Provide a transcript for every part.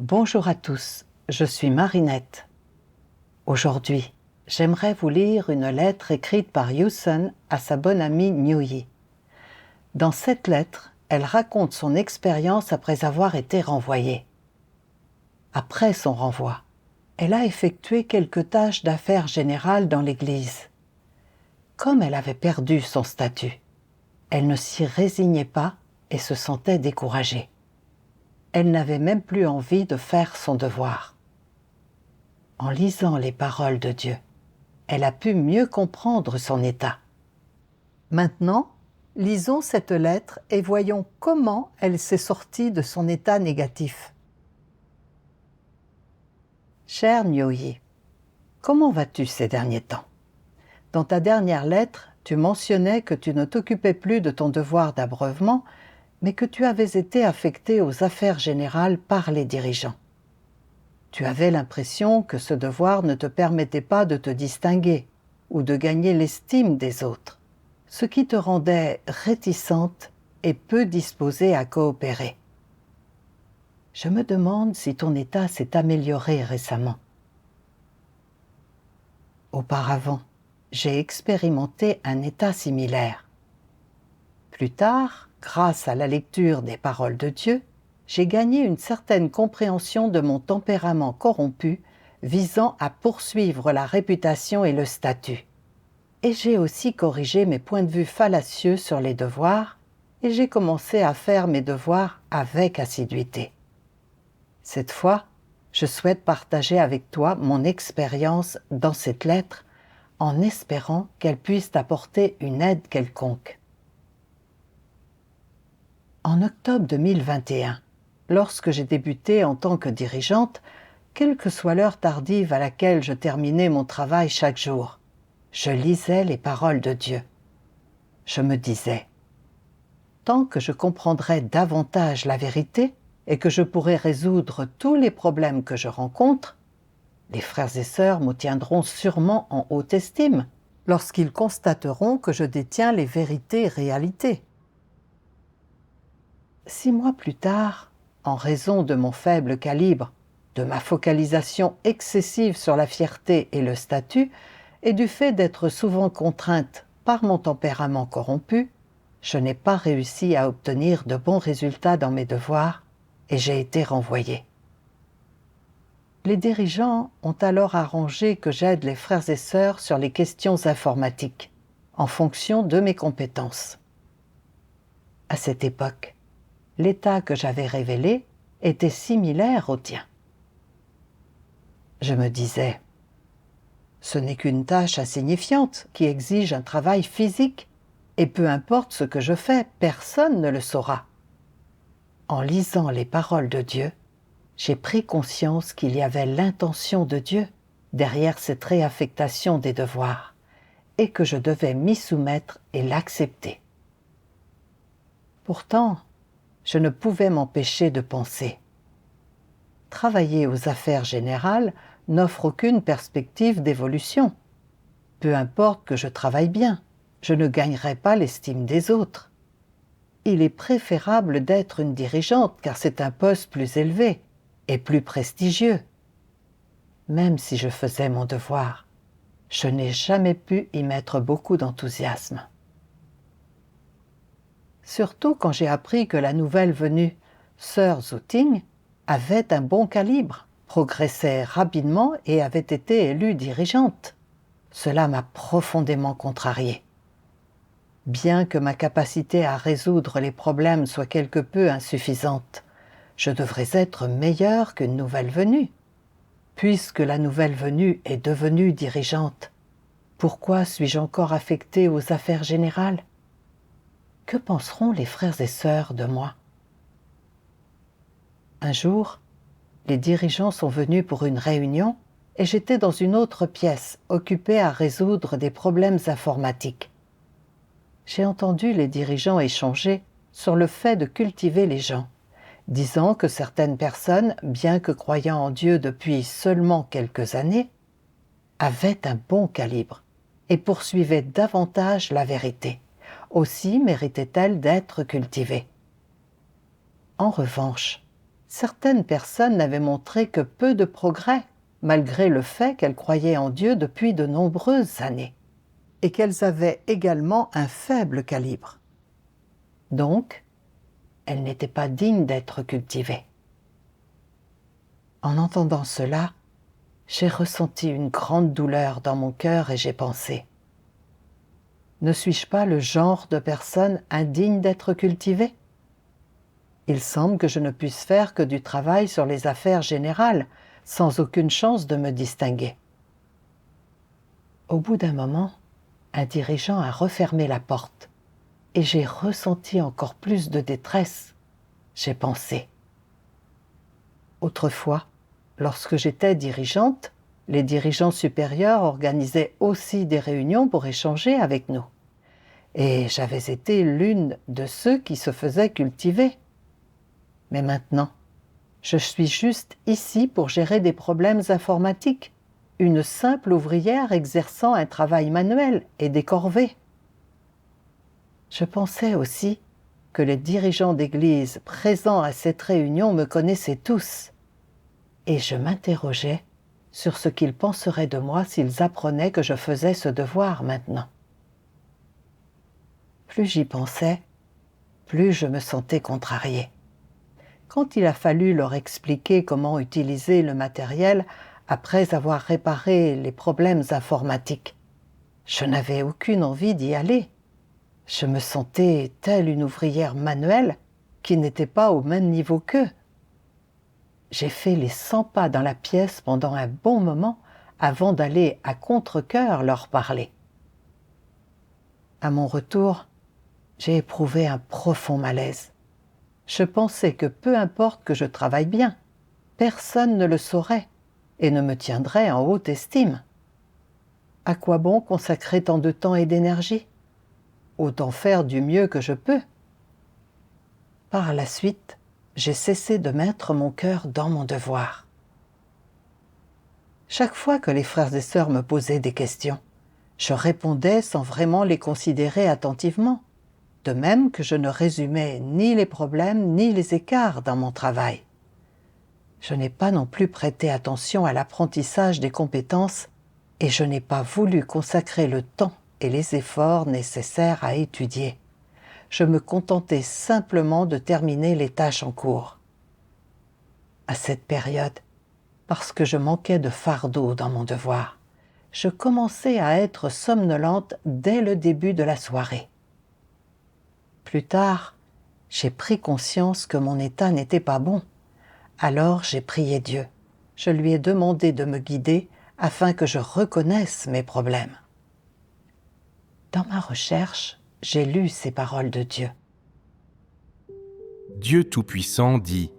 Bonjour à tous, je suis Marinette. Aujourd'hui, j'aimerais vous lire une lettre écrite par Yusun à sa bonne amie Nyuyi. Dans cette lettre, elle raconte son expérience après avoir été renvoyée. Après son renvoi, elle a effectué quelques tâches d'affaires générales dans l'Église. Comme elle avait perdu son statut, elle ne s'y résignait pas et se sentait découragée. Elle n'avait même plus envie de faire son devoir. En lisant les paroles de Dieu, elle a pu mieux comprendre son état. Maintenant, lisons cette lettre et voyons comment elle s'est sortie de son état négatif. Cher Nyuyi, comment vas-tu ces derniers temps? Dans ta dernière lettre, tu mentionnais que tu ne t'occupais plus de ton devoir d'abreuvement, mais que tu avais été affecté aux affaires générales par les dirigeants. Tu avais l'impression que ce devoir ne te permettait pas de te distinguer ou de gagner l'estime des autres, ce qui te rendait réticente et peu disposée à coopérer. Je me demande si ton état s'est amélioré récemment. Auparavant, j'ai expérimenté un état similaire. Plus tard, grâce à la lecture des paroles de Dieu, j'ai gagné une certaine compréhension de mon tempérament corrompu visant à poursuivre la réputation et le statut. Et j'ai aussi corrigé mes points de vue fallacieux sur les devoirs et j'ai commencé à faire mes devoirs avec assiduité. Cette fois, je souhaite partager avec toi mon expérience dans cette lettre en espérant qu'elle puisse t'apporter une aide quelconque. En octobre 2021, lorsque j'ai débuté en tant que dirigeante, quelle que soit l'heure tardive à laquelle je terminais mon travail chaque jour, je lisais les paroles de Dieu. Je me disais, tant que je comprendrai davantage la vérité et que je pourrai résoudre tous les problèmes que je rencontre, les frères et sœurs me tiendront sûrement en haute estime lorsqu'ils constateront que je détiens les vérités et réalités. 6 mois plus tard, en raison de mon faible calibre, de ma focalisation excessive sur la fierté et le statut, et du fait d'être souvent contrainte par mon tempérament corrompu, je n'ai pas réussi à obtenir de bons résultats dans mes devoirs et j'ai été renvoyée. Les dirigeants ont alors arrangé que j'aide les frères et sœurs sur les questions informatiques, en fonction de mes compétences. À cette époque, l'état que j'avais révélé était similaire au tien. Je me disais, ce n'est qu'une tâche insignifiante qui exige un travail physique, et peu importe ce que je fais, personne ne le saura. En lisant les paroles de Dieu, j'ai pris conscience qu'il y avait l'intention de Dieu derrière cette réaffectation des devoirs, et que je devais m'y soumettre et l'accepter. Pourtant, je ne pouvais m'empêcher de penser. Travailler aux affaires générales n'offre aucune perspective d'évolution. Peu importe que je travaille bien, je ne gagnerai pas l'estime des autres. Il est préférable d'être une dirigeante car c'est un poste plus élevé et plus prestigieux. Même si je faisais mon devoir, je n'ai jamais pu y mettre beaucoup d'enthousiasme. Surtout quand j'ai appris que la nouvelle venue, Sœur Zhuting, avait un bon calibre, progressait rapidement et avait été élue dirigeante. Cela m'a profondément contrariée. Bien que ma capacité à résoudre les problèmes soit quelque peu insuffisante, je devrais être meilleure qu'une nouvelle venue. Puisque la nouvelle venue est devenue dirigeante, pourquoi suis-je encore affectée aux affaires générales? Que penseront les frères et sœurs de moi? Un jour, les dirigeants sont venus pour une réunion et j'étais dans une autre pièce, occupée à résoudre des problèmes informatiques. J'ai entendu les dirigeants échanger sur le fait de cultiver les gens, disant que certaines personnes, bien que croyant en Dieu depuis seulement quelques années, avaient un bon calibre et poursuivaient davantage la vérité. Aussi méritaient-elles d'être cultivées. En revanche, Certaines personnes n'avaient montré que peu de progrès, malgré le fait qu'elles croyaient en Dieu depuis de nombreuses années, et qu'elles avaient également un faible calibre. Donc, elles n'étaient pas dignes d'être cultivées. En entendant cela, j'ai ressenti une grande douleur dans mon cœur et j'ai pensé: ne suis-je pas le genre de personne indigne d'être cultivée? Il semble que je ne puisse faire que du travail sur les affaires générales, sans aucune chance de me distinguer. Au bout d'un moment, un dirigeant a refermé la porte et j'ai ressenti encore plus de détresse. J'ai pensé: autrefois, lorsque j'étais dirigeante, les dirigeants supérieurs organisaient aussi des réunions pour échanger avec nous. Et j'avais été l'une de ceux qui se faisaient cultiver. Mais maintenant, je suis juste ici pour gérer des problèmes informatiques, une simple ouvrière exerçant un travail manuel et des corvées. Je pensais aussi que les dirigeants d'église présents à cette réunion me connaissaient tous, et je m'interrogeais sur ce qu'ils penseraient de moi s'ils apprenaient que je faisais ce devoir maintenant. Plus j'y pensais, plus je me sentais contrariée. Quand il a fallu leur expliquer comment utiliser le matériel après avoir réparé les problèmes informatiques, je n'avais aucune envie d'y aller. Je me sentais telle une ouvrière manuelle qui n'était pas au même niveau qu'eux. J'ai fait les 100 pas dans la pièce pendant un bon moment avant d'aller à contre-cœur leur parler. À mon retour, j'ai éprouvé un profond malaise. Je pensais que peu importe que je travaille bien, personne ne le saurait et ne me tiendrait en haute estime. À quoi bon consacrer tant de temps et d'énergie? Autant faire du mieux que je peux. Par la suite, j'ai cessé de mettre mon cœur dans mon devoir. Chaque fois que les frères et sœurs me posaient des questions, je répondais sans vraiment les considérer attentivement, de même que je ne résumais ni les problèmes ni les écarts dans mon travail. Je n'ai pas non plus prêté attention à l'apprentissage des compétences et je n'ai pas voulu consacrer le temps et les efforts nécessaires à étudier. Je me contentais simplement de terminer les tâches en cours. À cette période, parce que je manquais de fardeau dans mon devoir, je commençais à être somnolente dès le début de la soirée. Plus tard, j'ai pris conscience que mon état n'était pas bon. Alors j'ai prié Dieu. Je lui ai demandé de me guider afin que je reconnaisse mes problèmes. Dans ma recherche, j'ai lu ces paroles de Dieu. Dieu Tout-Puissant dit: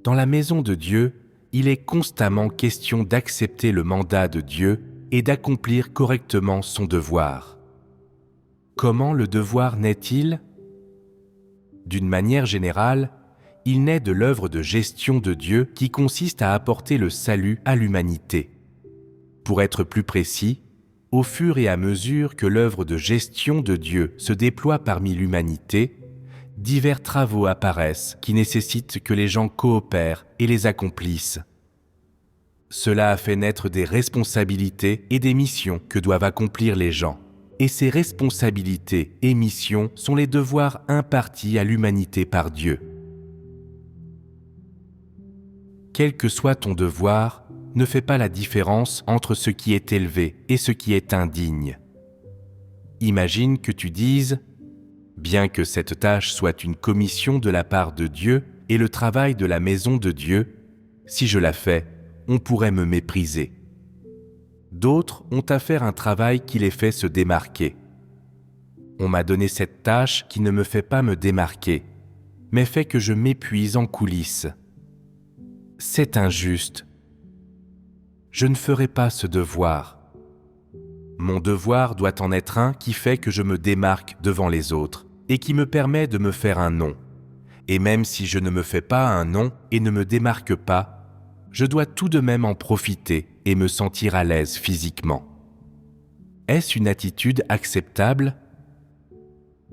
dans la maison de Dieu, il est constamment question d'accepter le mandat de Dieu et d'accomplir correctement son devoir. Comment le devoir naît-il? D'une manière générale, il naît de l'œuvre de gestion de Dieu qui consiste à apporter le salut à l'humanité. Pour être plus précis, au fur et à mesure que l'œuvre de gestion de Dieu se déploie parmi l'humanité, divers travaux apparaissent qui nécessitent que les gens coopèrent et les accomplissent. Cela a fait naître des responsabilités et des missions que doivent accomplir les gens. Et ces responsabilités et missions sont les devoirs impartis à l'humanité par Dieu. Quel que soit ton devoir, ne fais pas la différence entre ce qui est élevé et ce qui est indigne. Imagine que tu dises: bien que cette tâche soit une commission de la part de Dieu et le travail de la maison de Dieu, si je la fais, on pourrait me mépriser. D'autres ont à faire un travail qui les fait se démarquer. On m'a donné cette tâche qui ne me fait pas me démarquer, mais fait que je m'épuise en coulisses. C'est injuste. Je ne ferai pas ce devoir. Mon devoir doit en être un qui fait que je me démarque devant les autres et qui me permet de me faire un nom. Et même si je ne me fais pas un nom et ne me démarque pas, je dois tout de même en profiter et me sentir à l'aise physiquement. Est-ce une attitude acceptable?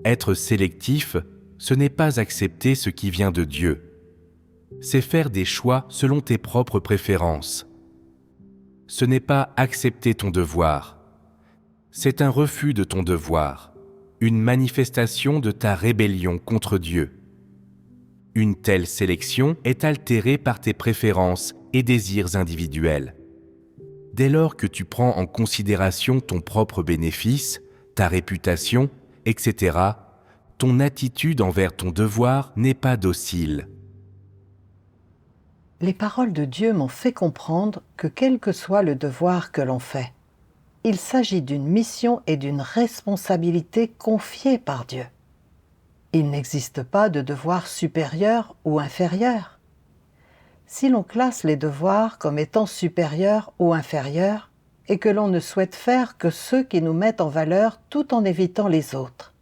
Être sélectif, ce n'est pas accepter ce qui vient de Dieu. c'est faire des choix selon tes propres préférences. Ce n'est pas accepter ton devoir, c'est un refus de ton devoir, une manifestation de ta rébellion contre Dieu. Une telle sélection est altérée par tes préférences et désirs individuels. Dès lors que tu prends en considération ton propre bénéfice, ta réputation, etc., ton attitude envers ton devoir n'est pas docile. Les paroles de Dieu m'ont fait comprendre que quel que soit le devoir que l'on fait, il s'agit d'une mission et d'une responsabilité confiée par Dieu. Il n'existe pas de devoir supérieur ou inférieur. Si l'on classe les devoirs comme étant supérieurs ou inférieurs, et que l'on ne souhaite faire que ceux qui nous mettent en valeur tout en évitant les autres,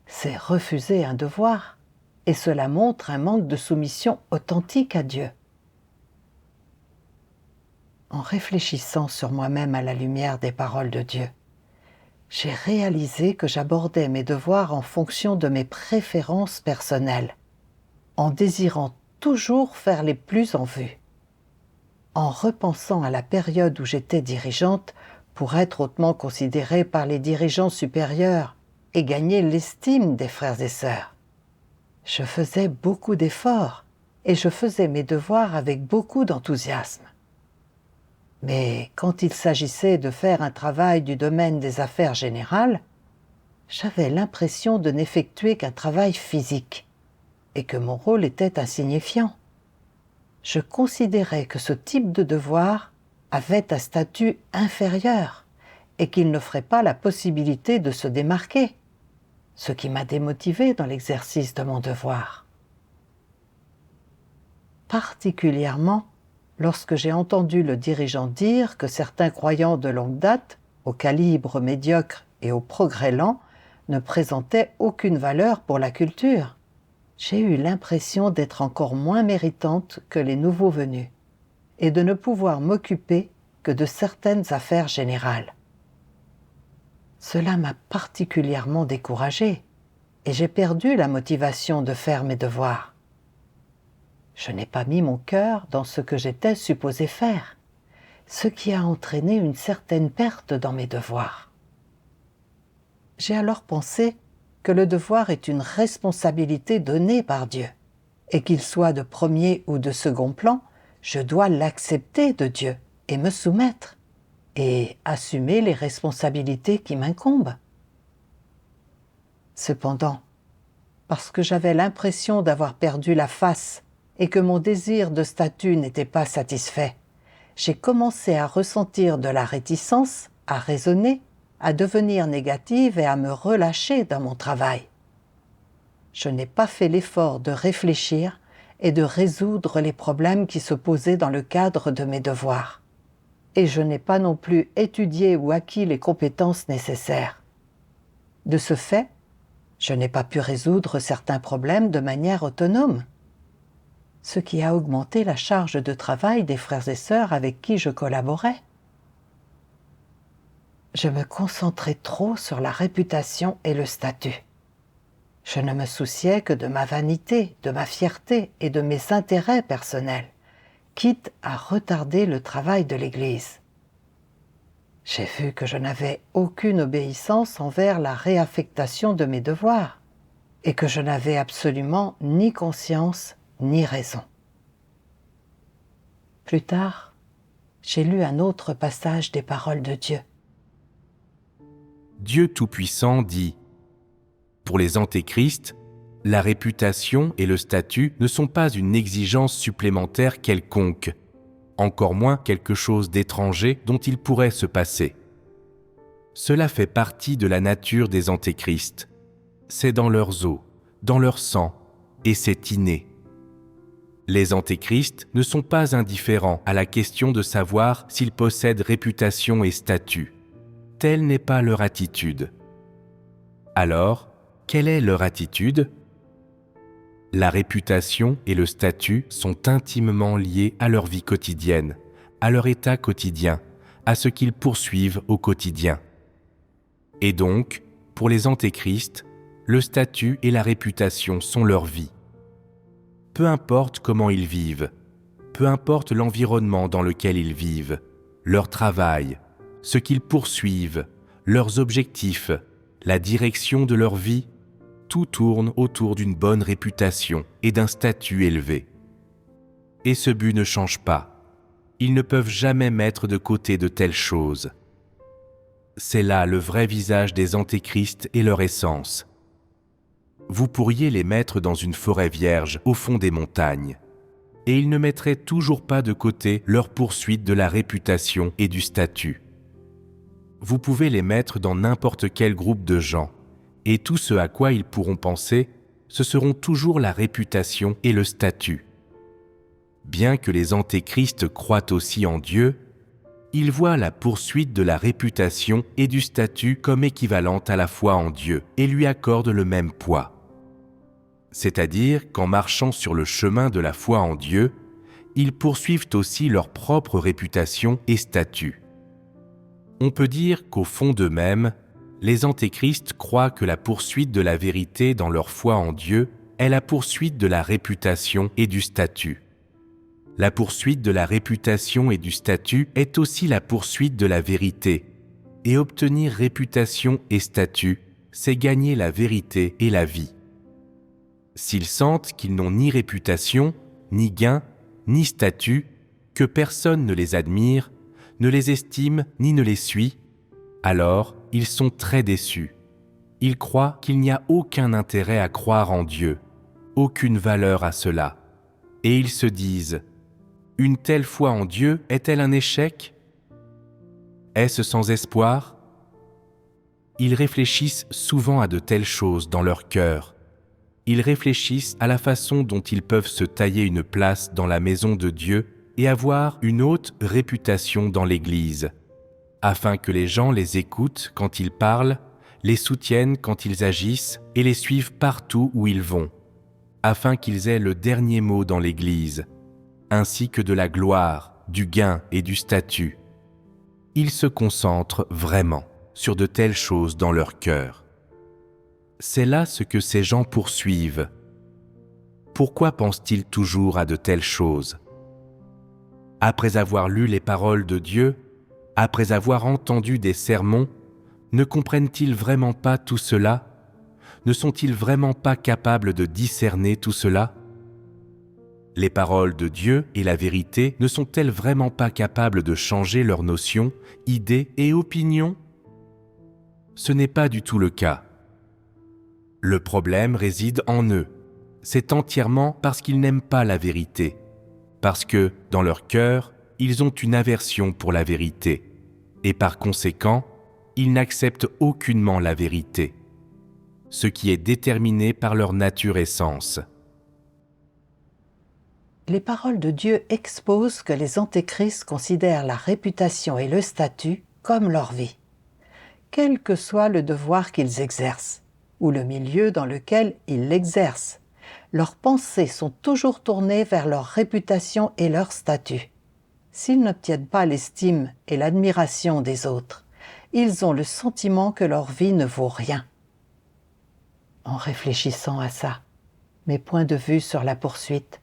c'est refuser un devoir, et cela montre un manque de soumission authentique à Dieu. En réfléchissant sur moi-même à la lumière des paroles de Dieu, j'ai réalisé que j'abordais mes devoirs en fonction de mes préférences personnelles, en désirant toujours faire les plus en vue. En repensant à la période où j'étais dirigeante pour être hautement considérée par les dirigeants supérieurs et gagner l'estime des frères et sœurs, je faisais beaucoup d'efforts et je faisais mes devoirs avec beaucoup d'enthousiasme. Mais quand il s'agissait de faire un travail du domaine des affaires générales, j'avais l'impression de n'effectuer qu'un travail physique et que mon rôle était insignifiant. Je considérais que ce type de devoir avait un statut inférieur et qu'il n'offrait pas la possibilité de se démarquer, ce qui m'a démotivée dans l'exercice de mon devoir. Particulièrement lorsque j'ai entendu le dirigeant dire que certains croyants de longue date, au calibre médiocre et au progrès lent, ne présentaient aucune valeur pour la culture. J'ai eu l'impression d'être encore moins méritante que les nouveaux venus et de ne pouvoir m'occuper que de certaines affaires générales. Cela m'a particulièrement découragée et j'ai perdu la motivation de faire mes devoirs. Je n'ai pas mis mon cœur dans ce que j'étais supposée faire, ce qui a entraîné une certaine perte dans mes devoirs. J'ai alors pensé que le devoir est une responsabilité donnée par Dieu, et qu'il soit de premier ou de second plan, je dois l'accepter de Dieu et me soumettre, et assumer les responsabilités qui m'incombent. Cependant, parce que j'avais l'impression d'avoir perdu la face et que mon désir de statut n'était pas satisfait, j'ai commencé à ressentir de la réticence, à raisonner, à devenir négative et à me relâcher dans mon travail. Je n'ai pas fait l'effort de réfléchir et de résoudre les problèmes qui se posaient dans le cadre de mes devoirs. Et je n'ai pas non plus étudié ou acquis les compétences nécessaires. De ce fait, je n'ai pas pu résoudre certains problèmes de manière autonome, ce qui a augmenté la charge de travail des frères et sœurs avec qui je collaborais. Je me concentrais trop sur la réputation et le statut. Je ne me souciais que de ma vanité, de ma fierté et de mes intérêts personnels, quitte à retarder le travail de l'Église. J'ai vu que je n'avais aucune obéissance envers la réaffectation de mes devoirs et que je n'avais absolument ni conscience ni raison. Plus tard, j'ai lu un autre passage des paroles de Dieu. Dieu Tout-Puissant dit : pour les antéchrists, la réputation et le statut ne sont pas une exigence supplémentaire quelconque, encore moins quelque chose d'étranger dont il pourrait se passer. Cela fait partie de la nature des antéchrists. C'est dans leurs os, dans leur sang, et c'est inné. Les antéchrists ne sont pas indifférents à la question de savoir s'ils possèdent réputation et statut. Telle n'est pas leur attitude. Alors, quelle est leur attitude ? La réputation et le statut sont intimement liés à leur vie quotidienne, à leur état quotidien, à ce qu'ils poursuivent au quotidien. Et donc, pour les antéchrists, le statut et la réputation sont leur vie. peu importe comment ils vivent, peu importe l'environnement dans lequel ils vivent, leur travail, ce qu'ils poursuivent, leurs objectifs, la direction de leur vie, tout tourne autour d'une bonne réputation et d'un statut élevé. Et ce but ne change pas. Ils ne peuvent jamais mettre de côté de telles choses. C'est là le vrai visage des antéchrists et leur essence. Vous pourriez les mettre dans une forêt vierge au fond des montagnes, et ils ne mettraient toujours pas de côté leur poursuite de la réputation et du statut. Vous pouvez les mettre dans n'importe quel groupe de gens, et tout ce à quoi ils pourront penser, ce seront toujours la réputation et le statut. Bien que les antéchrists croient aussi en Dieu, ils voient la poursuite de la réputation et du statut comme équivalente à la foi en Dieu et lui accordent le même poids. C'est-à-dire qu'en marchant sur le chemin de la foi en Dieu, ils poursuivent aussi leur propre réputation et statut. On peut dire qu'au fond d'eux-mêmes, les antéchrists croient que la poursuite de la vérité dans leur foi en Dieu est la poursuite de la réputation et du statut. La poursuite de la réputation et du statut est aussi la poursuite de la vérité. Et obtenir réputation et statut, c'est gagner la vérité et la vie. S'ils sentent qu'ils n'ont ni réputation, ni gain, ni statut, que personne ne les admire, ne les estime ni ne les suit, alors ils sont très déçus. Ils croient qu'il n'y a aucun intérêt à croire en Dieu, aucune valeur à cela. Et ils se disent: une telle foi en Dieu est-elle un échec? Est-ce sans espoir? Ils réfléchissent souvent à de telles choses dans leur cœur. Ils réfléchissent à la façon dont ils peuvent se tailler une place dans la maison de Dieu et avoir une haute réputation dans l'Église, afin que les gens les écoutent quand ils parlent, les soutiennent quand ils agissent et les suivent partout où ils vont, afin qu'ils aient le dernier mot dans l'Église, ainsi que de la gloire, du gain et du statut. Ils se concentrent vraiment sur de telles choses dans leur cœur. C'est là ce que ces gens poursuivent. Pourquoi pensent-ils toujours à de telles choses? Après avoir lu les paroles de Dieu, après avoir entendu des sermons, ne comprennent-ils vraiment pas tout cela? Ne sont-ils vraiment pas capables de discerner tout cela? Les paroles de Dieu et la vérité ne sont-elles vraiment pas capables de changer leurs notions, idées et opinions? Ce n'est pas du tout le cas. Le problème réside en eux. C'est entièrement parce qu'ils n'aiment pas la vérité, parce que, dans leur cœur, ils ont une aversion pour la vérité, et par conséquent, ils n'acceptent aucunement la vérité, ce qui est déterminé par leur nature essence. Les paroles de Dieu exposent que les antéchrists considèrent la réputation et le statut comme leur vie, quel que soit le devoir qu'ils exercent, ou le milieu dans lequel ils l'exercent. Leurs pensées sont toujours tournées vers leur réputation et leur statut. S'ils n'obtiennent pas l'estime et l'admiration des autres, ils ont le sentiment que leur vie ne vaut rien. En réfléchissant à ça, mes points de vue sur la poursuite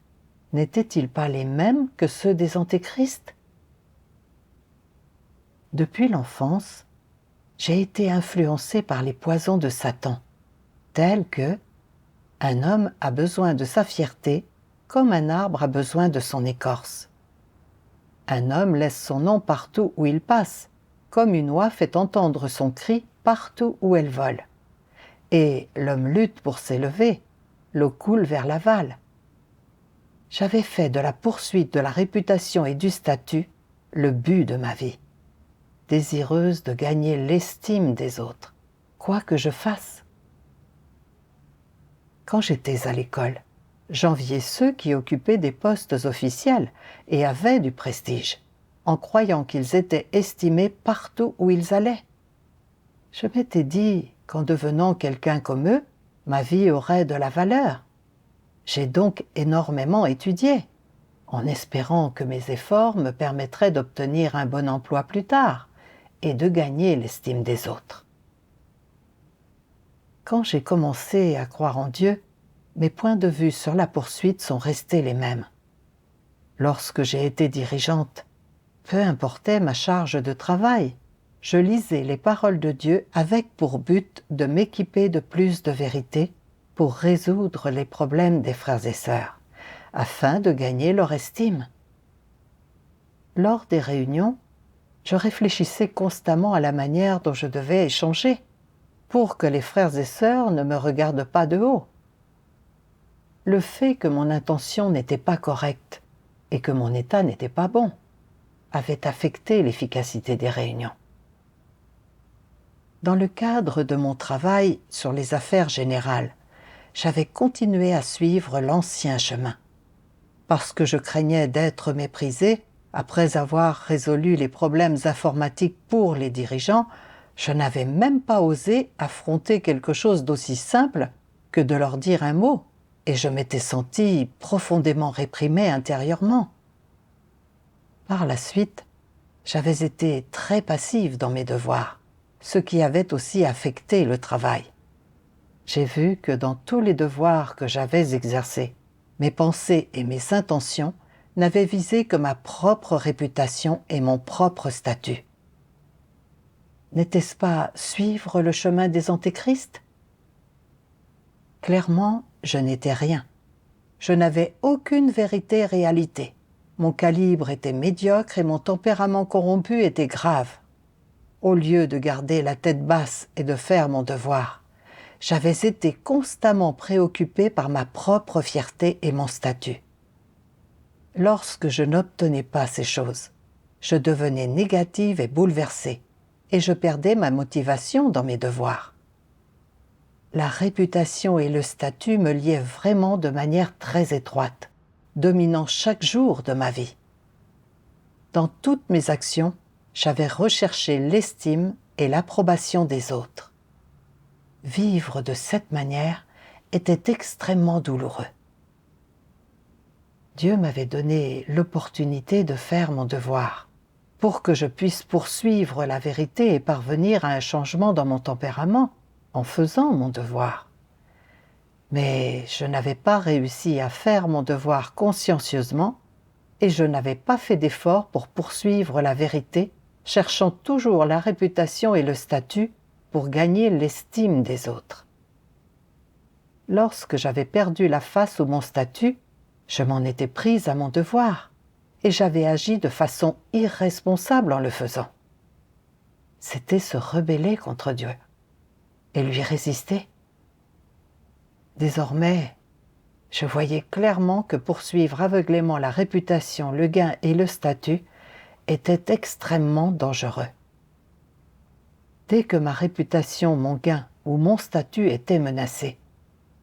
n'étaient-ils pas les mêmes que ceux des antéchrists? Depuis l'enfance, j'ai été influencée par les poisons de Satan, tels que un homme a besoin de sa fierté comme un arbre a besoin de son écorce. Un homme laisse son nom partout où il passe, comme une oie fait entendre son cri partout où elle vole. Et l'homme lutte pour s'élever, l'eau coule vers l'aval. J'avais fait de la poursuite de la réputation et du statut le but de ma vie, désireuse de gagner l'estime des autres, quoi que je fasse. Quand j'étais à l'école, j'enviais ceux qui occupaient des postes officiels et avaient du prestige, en croyant qu'ils étaient estimés partout où ils allaient. Je m'étais dit qu'en devenant quelqu'un comme eux, ma vie aurait de la valeur. J'ai donc énormément étudié, en espérant que mes efforts me permettraient d'obtenir un bon emploi plus tard et de gagner l'estime des autres. Quand j'ai commencé à croire en Dieu, mes points de vue sur la poursuite sont restés les mêmes. Lorsque j'ai été dirigeante, peu importait ma charge de travail, je lisais les paroles de Dieu avec pour but de m'équiper de plus de vérité pour résoudre les problèmes des frères et sœurs, afin de gagner leur estime. Lors des réunions, je réfléchissais constamment à la manière dont je devais échanger, pour que les frères et sœurs ne me regardent pas de haut. Le fait que mon intention n'était pas correcte et que mon état n'était pas bon avait affecté l'efficacité des réunions. Dans le cadre de mon travail sur les affaires générales, j'avais continué à suivre l'ancien chemin. Parce que je craignais d'être méprisée, après avoir résolu les problèmes informatiques pour les dirigeants, je n'avais même pas osé affronter quelque chose d'aussi simple que de leur dire un mot, et je m'étais sentie profondément réprimée intérieurement. Par la suite, j'avais été très passive dans mes devoirs, ce qui avait aussi affecté le travail. J'ai vu que dans tous les devoirs que j'avais exercés, mes pensées et mes intentions n'avaient visé que ma propre réputation et mon propre statut. N'était-ce pas suivre le chemin des antéchrists? Clairement, je n'étais rien. Je n'avais aucune réalité. Mon calibre était médiocre et mon tempérament corrompu était grave. Au lieu de garder la tête basse et de faire mon devoir, j'avais été constamment préoccupée par ma propre fierté et mon statut. Lorsque je n'obtenais pas ces choses, je devenais négative et bouleversée, et je perdais ma motivation dans mes devoirs. La réputation et le statut me liaient vraiment de manière très étroite, dominant chaque jour de ma vie. Dans toutes mes actions, j'avais recherché l'estime et l'approbation des autres. Vivre de cette manière était extrêmement douloureux. Dieu m'avait donné l'opportunité de faire mon devoir, pour que je puisse poursuivre la vérité et parvenir à un changement dans mon tempérament en faisant mon devoir. Mais je n'avais pas réussi à faire mon devoir consciencieusement et je n'avais pas fait d'effort pour poursuivre la vérité, cherchant toujours la réputation et le statut pour gagner l'estime des autres. Lorsque j'avais perdu la face ou mon statut, je m'en étais prise à mon devoir et j'avais agi de façon irresponsable en le faisant. C'était se rebeller contre Dieu et lui résister. Désormais, je voyais clairement que poursuivre aveuglément la réputation, le gain et le statut était extrêmement dangereux. Dès que ma réputation, mon gain ou mon statut étaient menacés,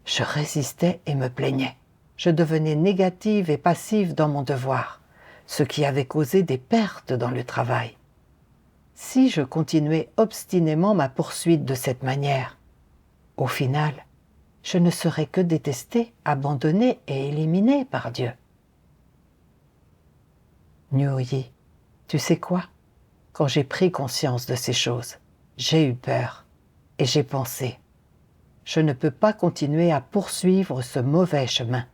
je résistais et me plaignais. Je devenais négative et passive dans mon devoir, ce qui avait causé des pertes dans le travail. Si je continuais obstinément ma poursuite de cette manière, au final, je ne serais que détestée, abandonnée et éliminée par Dieu. Nyoyi, tu sais quoi? Quand j'ai pris conscience de ces choses, j'ai eu peur et j'ai pensé, je ne peux pas continuer à poursuivre ce mauvais chemin.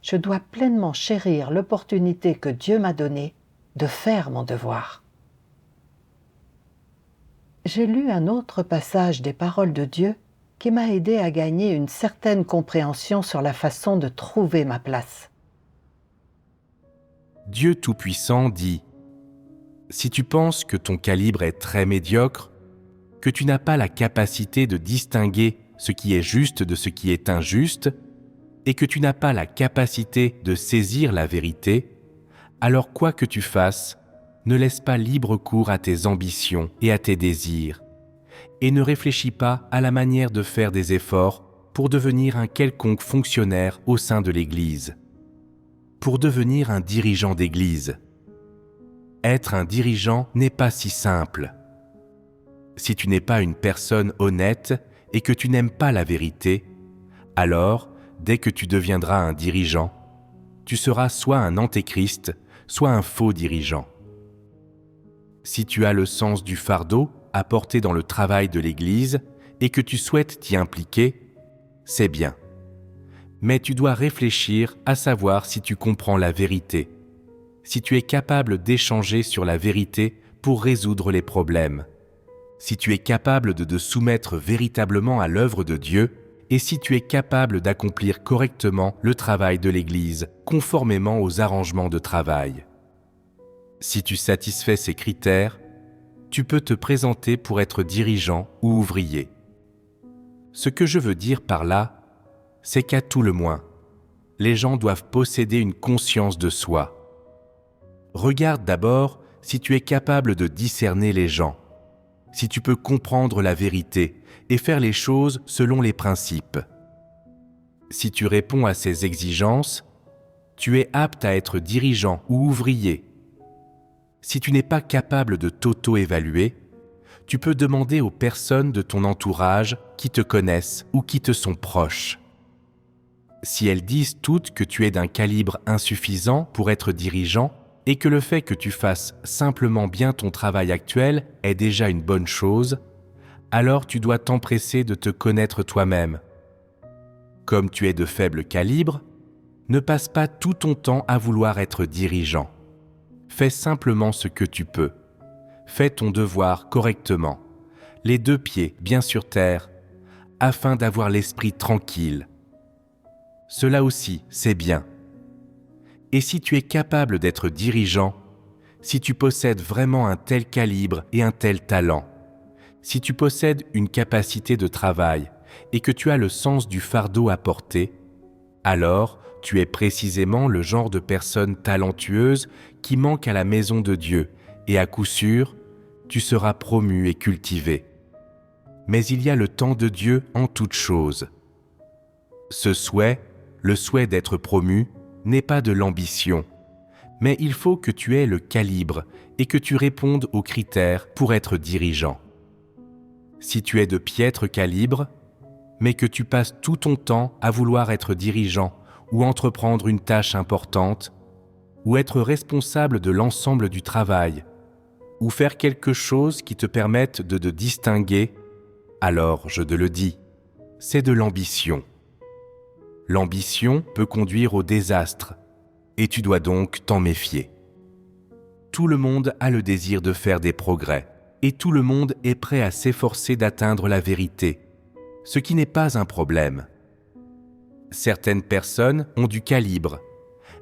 Je dois pleinement chérir l'opportunité que Dieu m'a donnée de faire mon devoir. J'ai lu un autre passage des paroles de Dieu qui m'a aidé à gagner une certaine compréhension sur la façon de trouver ma place. Dieu Tout-Puissant dit « Si tu penses que ton calibre est très médiocre, que tu n'as pas la capacité de distinguer ce qui est juste de ce qui est injuste, et que tu n'as pas la capacité de saisir la vérité, alors quoi que tu fasses, ne laisse pas libre cours à tes ambitions et à tes désirs, et ne réfléchis pas à la manière de faire des efforts pour devenir un quelconque fonctionnaire au sein de l'Église, pour devenir un dirigeant d'Église. Être un dirigeant n'est pas si simple. Si tu n'es pas une personne honnête et que tu n'aimes pas la vérité, alors, dès que tu deviendras un dirigeant, tu seras soit un antéchrist, soit un faux dirigeant. Si tu as le sens du fardeau à porter dans le travail de l'Église et que tu souhaites t'y impliquer, c'est bien. mais tu dois réfléchir à savoir si tu comprends la vérité, si tu es capable d'échanger sur la vérité pour résoudre les problèmes, si tu es capable de te soumettre véritablement à l'œuvre de Dieu et si tu es capable d'accomplir correctement le travail de l'Église conformément aux arrangements de travail. Si tu satisfais ces critères, tu peux te présenter pour être dirigeant ou ouvrier. Ce que je veux dire par là, c'est qu'à tout le moins, les gens doivent posséder une conscience de soi. Regarde d'abord si tu es capable de discerner les gens, si tu peux comprendre la vérité et faire les choses selon les principes. Si tu réponds à ces exigences, tu es apte à être dirigeant ou ouvrier. Si tu n'es pas capable de t'auto-évaluer, tu peux demander aux personnes de ton entourage qui te connaissent ou qui te sont proches. Si elles disent toutes que tu es d'un calibre insuffisant pour être dirigeant et que le fait que tu fasses simplement bien ton travail actuel est déjà une bonne chose, alors tu dois t'empresser de te connaître toi-même. Comme tu es de faible calibre, ne passe pas tout ton temps à vouloir être dirigeant. Fais simplement ce que tu peux. Fais ton devoir correctement, les 2 pieds bien sur terre, afin d'avoir l'esprit tranquille. Cela aussi, c'est bien. Et si tu es capable d'être dirigeant, si tu possèdes vraiment un tel calibre et un tel talent, si tu possèdes une capacité de travail et que tu as le sens du fardeau à porter, alors tu es précisément le genre de personne talentueuse qui manque à la maison de Dieu et à coup sûr, tu seras promu et cultivé. Mais il y a le temps de Dieu en toutes choses. Ce souhait, le souhait d'être promu, n'est pas de l'ambition, mais il faut que tu aies le calibre et que tu répondes aux critères pour être dirigeant. Si tu es de piètre calibre, mais que tu passes tout ton temps à vouloir être dirigeant ou entreprendre une tâche importante, ou être responsable de l'ensemble du travail, ou faire quelque chose qui te permette de te distinguer, alors, je te le dis, c'est de l'ambition. L'ambition peut conduire au désastre, et tu dois donc t'en méfier. Tout le monde a le désir de faire des progrès, et tout le monde est prêt à s'efforcer d'atteindre la vérité, ce qui n'est pas un problème. Certaines personnes ont du calibre,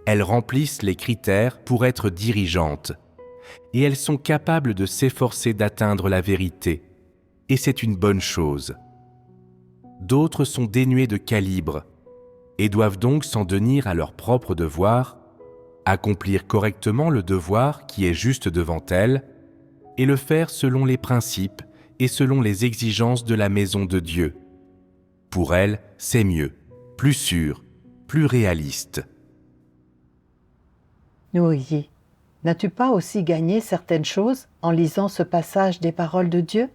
elles remplissent les critères pour être dirigeantes, et elles sont capables de s'efforcer d'atteindre la vérité, et c'est une bonne chose. D'autres sont dénuées de calibre, et doivent donc s'en tenir à leur propre devoir, accomplir correctement le devoir qui est juste devant elles, et le faire selon les principes et selon les exigences de la maison de Dieu. Pour elles, c'est mieux, plus sûr, plus réaliste. Nouyi, n'as-tu pas aussi gagné certaines choses en lisant ce passage des paroles de Dieu ?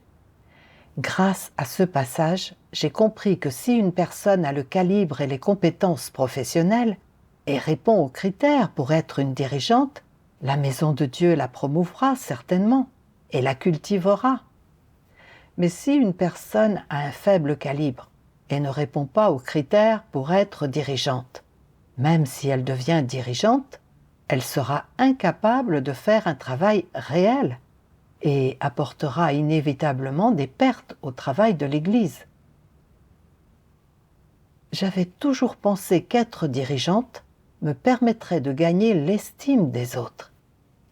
Grâce à ce passage, j'ai compris que si une personne a le calibre et les compétences professionnelles et répond aux critères pour être une dirigeante, la maison de Dieu la promouvra certainement et la cultivera. Mais si une personne a un faible calibre et ne répond pas aux critères pour être dirigeante, même si elle devient dirigeante, elle sera incapable de faire un travail réel et apportera inévitablement des pertes au travail de l'Église. J'avais toujours pensé qu'être dirigeante me permettrait de gagner l'estime des autres,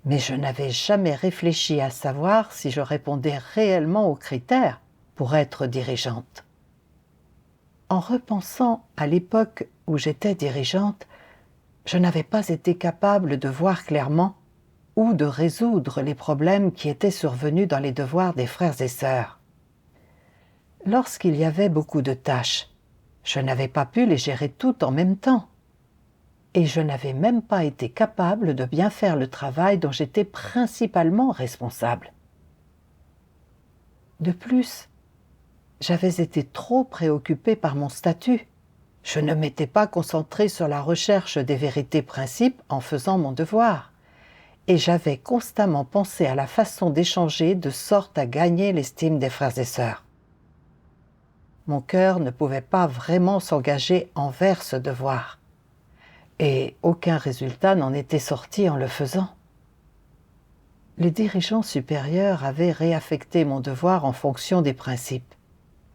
mais je n'avais jamais réfléchi à savoir si je répondais réellement aux critères pour être dirigeante. En repensant à l'époque où j'étais dirigeante, je n'avais pas été capable de voir clairement ou de résoudre les problèmes qui étaient survenus dans les devoirs des frères et sœurs. Lorsqu'il y avait beaucoup de tâches, je n'avais pas pu les gérer toutes en même temps. Et je n'avais même pas été capable de bien faire le travail dont j'étais principalement responsable. De plus, j'avais été trop préoccupée par mon statut. Je ne m'étais pas concentrée sur la recherche des vérités principes en faisant mon devoir. Et j'avais constamment pensé à la façon d'échanger de sorte à gagner l'estime des frères et sœurs. mon cœur ne pouvait pas vraiment s'engager envers ce devoir. Et aucun résultat n'en était sorti en le faisant. Les dirigeants supérieurs avaient réaffecté mon devoir en fonction des principes,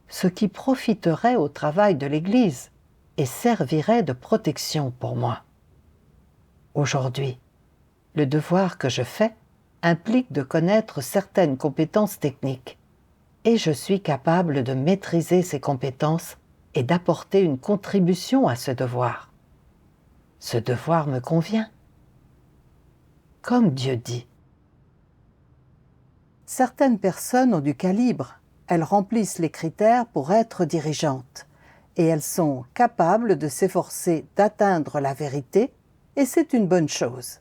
ce qui profiterait au travail de l'Église et servirait de protection pour moi. Aujourd'hui, le devoir que je fais implique de connaître certaines compétences techniques, et je suis capable de maîtriser ces compétences et d'apporter une contribution à ce devoir. Ce devoir me convient. Comme Dieu dit. Certaines personnes ont du calibre, elles remplissent les critères pour être dirigeantes, et elles sont capables de s'efforcer d'atteindre la vérité, et c'est une bonne chose.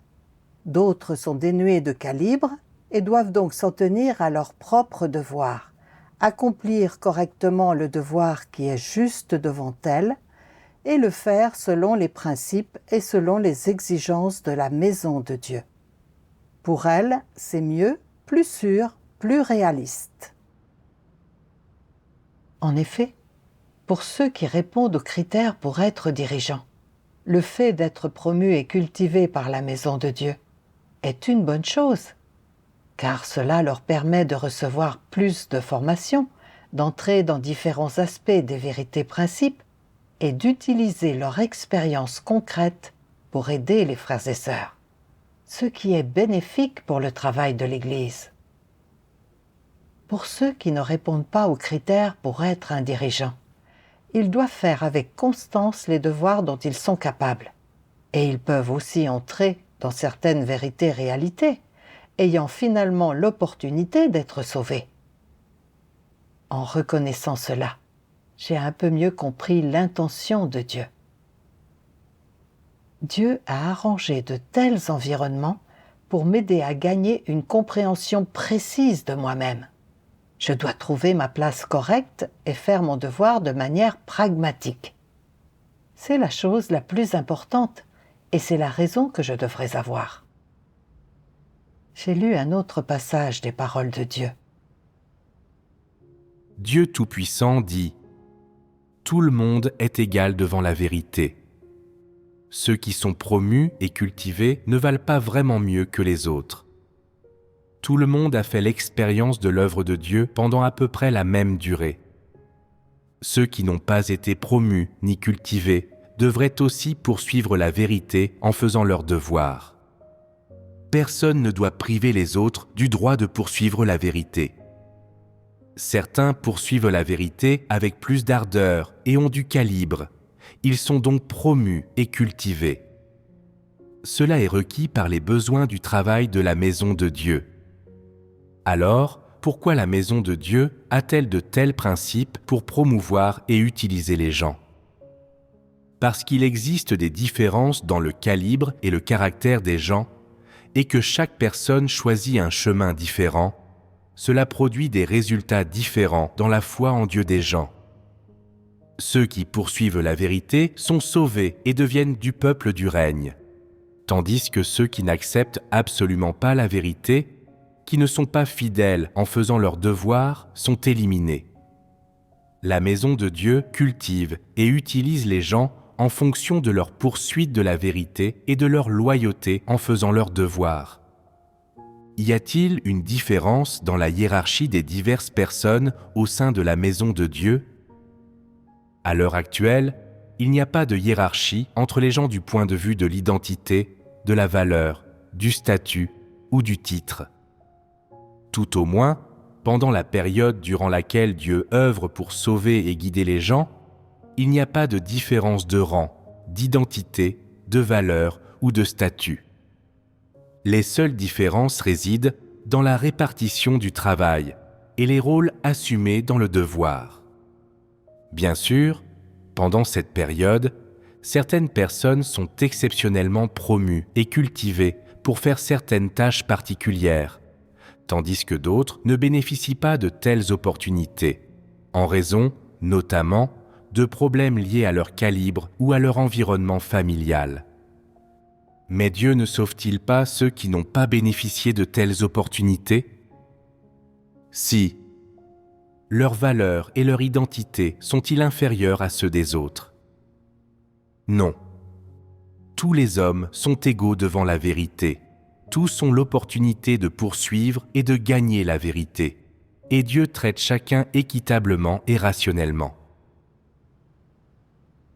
D'autres sont dénuées de calibre et doivent donc s'en tenir à leur propre devoir, accomplir correctement le devoir qui est juste devant elles, et le faire selon les principes et selon les exigences de la maison de Dieu. Pour elles, c'est mieux, plus sûr, plus réaliste. En effet, pour ceux qui répondent aux critères pour être dirigeants, le fait d'être promu et cultivé par la maison de Dieu est une bonne chose, car cela leur permet de recevoir plus de formation, d'entrer dans différents aspects des vérités principes et d'utiliser leur expérience concrète pour aider les frères et sœurs, ce qui est bénéfique pour le travail de l'Église. Pour ceux qui ne répondent pas aux critères pour être un dirigeant, ils doivent faire avec constance les devoirs dont ils sont capables, et ils peuvent aussi entrer dans certaines vérités-réalités, ayant finalement l'opportunité d'être sauvés. En reconnaissant cela, j'ai un peu mieux compris l'intention de Dieu. Dieu a arrangé de tels environnements pour m'aider à gagner une compréhension précise de moi-même. Je dois trouver ma place correcte et faire mon devoir de manière pragmatique. C'est la chose la plus importante et c'est la raison que je devrais avoir. J'ai lu un autre passage des paroles de Dieu. Dieu Tout-Puissant dit « Tout le monde est égal devant la vérité. Ceux qui sont promus et cultivés ne valent pas vraiment mieux que les autres. Tout le monde a fait l'expérience de l'œuvre de Dieu pendant à peu près la même durée. Ceux qui n'ont pas été promus ni cultivés devraient aussi poursuivre la vérité en faisant leur devoir. Personne ne doit priver les autres du droit de poursuivre la vérité. Certains poursuivent la vérité avec plus d'ardeur et ont du calibre. Ils sont donc promus et cultivés. Cela est requis par les besoins du travail de la maison de Dieu. Alors, pourquoi la maison de Dieu a-t-elle de tels principes pour promouvoir et utiliser les gens ? Parce qu'il existe des différences dans le calibre et le caractère des gens, et que chaque personne choisit un chemin différent, cela produit des résultats différents dans la foi en Dieu des gens. Ceux qui poursuivent la vérité sont sauvés et deviennent du peuple du règne, tandis que ceux qui n'acceptent absolument pas la vérité, qui ne sont pas fidèles en faisant leur devoir, sont éliminés. La maison de Dieu cultive et utilise les gens en fonction de leur poursuite de la vérité et de leur loyauté en faisant leur devoir. Y a-t-il une différence dans la hiérarchie des diverses personnes au sein de la maison de Dieu ? À l'heure actuelle, il n'y a pas de hiérarchie entre les gens du point de vue de l'identité, de la valeur, du statut ou du titre. Tout au moins, pendant la période durant laquelle Dieu œuvre pour sauver et guider les gens, il n'y a pas de différence de rang, d'identité, de valeur ou de statut. Les seules différences résident dans la répartition du travail et les rôles assumés dans le devoir. Bien sûr, pendant cette période, certaines personnes sont exceptionnellement promues et cultivées pour faire certaines tâches particulières, tandis que d'autres ne bénéficient pas de telles opportunités, en raison, notamment, de problèmes liés à leur calibre ou à leur environnement familial. Mais Dieu ne sauve-t-il pas ceux qui n'ont pas bénéficié de telles opportunités ? Si. leur valeur et leur identité sont-ils inférieurs à ceux des autres? Non. Tous les hommes sont égaux devant la vérité. Tous ont l'opportunité de poursuivre et de gagner la vérité. Et Dieu traite chacun équitablement et rationnellement.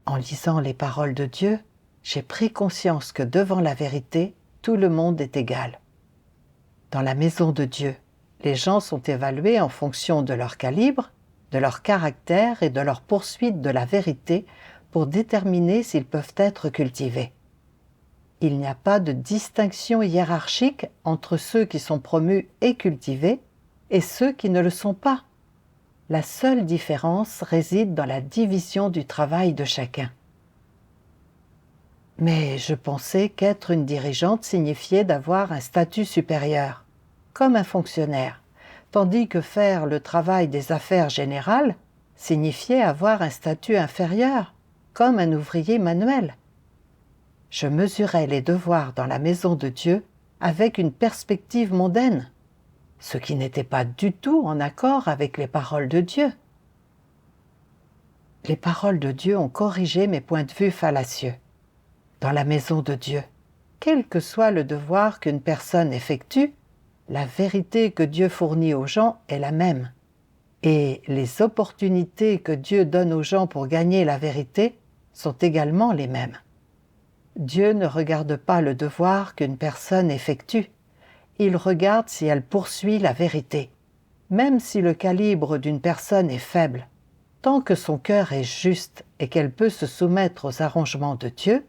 En lisant les paroles de Dieu, j'ai pris conscience que devant la vérité, tout le monde est égal. Dans la maison de Dieu, les gens sont évalués en fonction de leur calibre, de leur caractère et de leur poursuite de la vérité pour déterminer s'ils peuvent être cultivés. Il n'y a pas de distinction hiérarchique entre ceux qui sont promus et cultivés et ceux qui ne le sont pas. La seule différence réside dans la division du travail de chacun. Mais je pensais qu'être une dirigeante signifiait d'avoir un statut supérieur, comme un fonctionnaire, tandis que faire le travail des affaires générales signifiait avoir un statut inférieur, comme un ouvrier manuel. Je mesurais les devoirs dans la maison de Dieu avec une perspective mondaine, ce qui n'était pas du tout en accord avec les paroles de Dieu. Les paroles de Dieu ont corrigé mes points de vue fallacieux. Dans la maison de Dieu, quel que soit le devoir qu'une personne effectue, la vérité que Dieu fournit aux gens est la même. Et les opportunités que Dieu donne aux gens pour gagner la vérité sont également les mêmes. Dieu ne regarde pas le devoir qu'une personne effectue. Il regarde si elle poursuit la vérité. Même si le calibre d'une personne est faible, tant que son cœur est juste et qu'elle peut se soumettre aux arrangements de Dieu,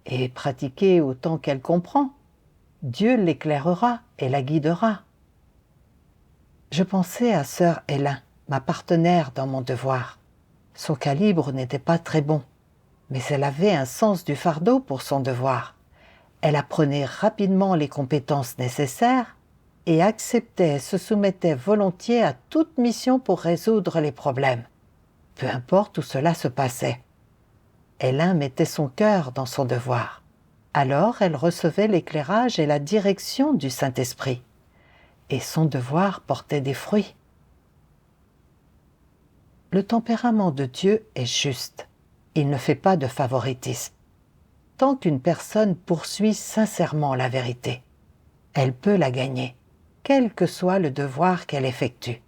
et pratiquer autant qu'elle comprend, Dieu l'éclairera et la guidera. Je pensais à sœur Hélène, ma partenaire dans mon devoir. Son calibre n'était pas très bon, mais elle avait un sens du fardeau pour son devoir. Elle apprenait rapidement les compétences nécessaires et acceptait et se soumettait volontiers à toute mission pour résoudre les problèmes, peu importe où cela se passait. Hélène mettait son cœur dans son devoir. Alors elle recevait l'éclairage et la direction du Saint-Esprit. Et son devoir portait des fruits. Le tempérament de Dieu est juste. Il ne fait pas de favoritisme. Tant qu'une personne poursuit sincèrement la vérité, elle peut la gagner, quel que soit le devoir qu'elle effectue.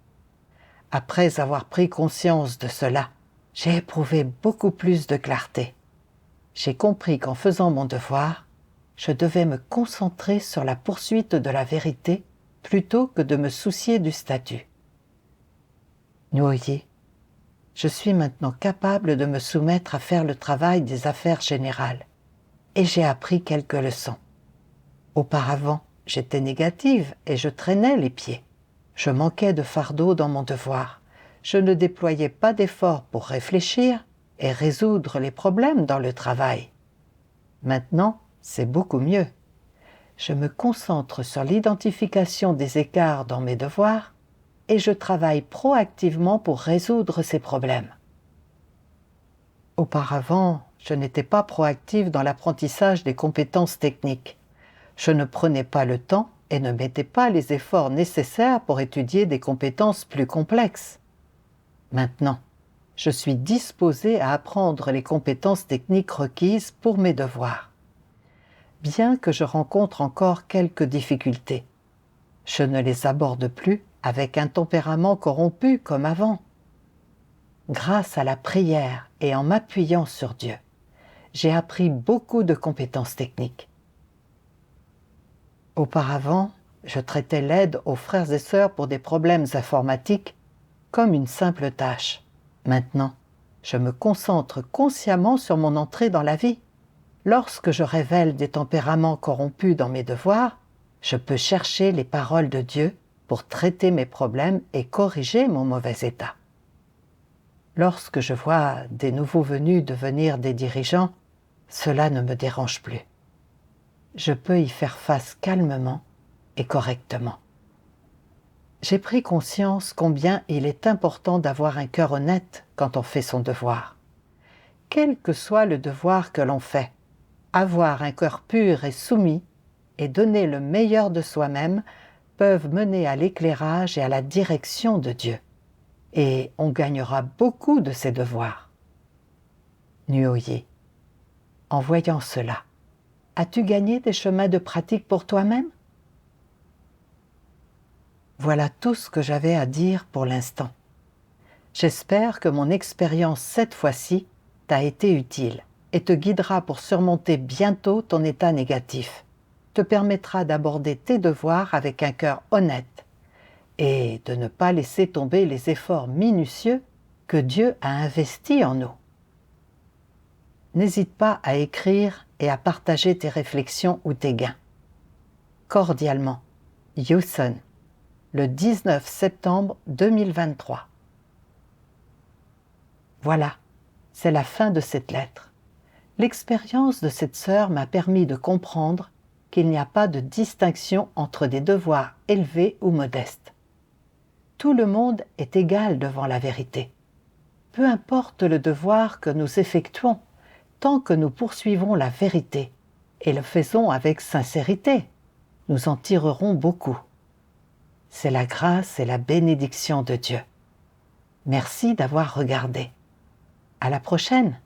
Après avoir pris conscience de cela, j'ai éprouvé beaucoup plus de clarté. J'ai compris qu'en faisant mon devoir, je devais me concentrer sur la poursuite de la vérité plutôt que de me soucier du statut. Noyer, je suis maintenant capable de me soumettre à faire le travail des affaires générales, et j'ai appris quelques leçons. Auparavant, j'étais négative et je traînais les pieds. Je manquais de fardeau dans mon devoir. Je ne déployais pas d'efforts pour réfléchir et résoudre les problèmes dans le travail. Maintenant, c'est beaucoup mieux. Je me concentre sur l'identification des écarts dans mes devoirs et je travaille proactivement pour résoudre ces problèmes. Auparavant, je n'étais pas proactive dans l'apprentissage des compétences techniques. Je ne prenais pas le temps et ne mettais pas les efforts nécessaires pour étudier des compétences plus complexes. Maintenant, je suis disposée à apprendre les compétences techniques requises pour mes devoirs. Bien que je rencontre encore quelques difficultés, je ne les aborde plus avec un tempérament corrompu comme avant. Grâce à la prière et en m'appuyant sur Dieu, j'ai appris beaucoup de compétences techniques. Auparavant, je traitais l'aide aux frères et sœurs pour des problèmes informatiques comme une simple tâche. Maintenant, je me concentre consciemment sur mon entrée dans la vie. Lorsque je révèle des tempéraments corrompus dans mes devoirs, je peux chercher les paroles de Dieu pour traiter mes problèmes et corriger mon mauvais état. Lorsque je vois des nouveaux venus devenir des dirigeants, cela ne me dérange plus. Je peux y faire face calmement et correctement. J'ai pris conscience combien il est important d'avoir un cœur honnête quand on fait son devoir. Quel que soit le devoir que l'on fait, avoir un cœur pur et soumis et donner le meilleur de soi-même peuvent mener à l'éclairage et à la direction de Dieu. et on gagnera beaucoup de ces devoirs. Nuoyi, en voyant cela, as-tu gagné des chemins de pratique pour toi-même? Voilà tout ce que j'avais à dire pour l'instant. J'espère que mon expérience cette fois-ci t'a été utile et te guidera pour surmonter bientôt ton état négatif, te permettra d'aborder tes devoirs avec un cœur honnête et de ne pas laisser tomber les efforts minutieux que Dieu a investis en nous. N'hésite pas à écrire et à partager tes réflexions ou tes gains. Cordialement, Yusun, le 19 septembre 2023. Voilà, c'est la fin de cette lettre. L'expérience de cette sœur m'a permis de comprendre qu'il n'y a pas de distinction entre des devoirs élevés ou modestes. Tout le monde est égal devant la vérité. Peu importe le devoir que nous effectuons, tant que nous poursuivons la vérité et le faisons avec sincérité, nous en tirerons beaucoup. C'est la grâce et la bénédiction de Dieu. Merci d'avoir regardé. À la prochaine!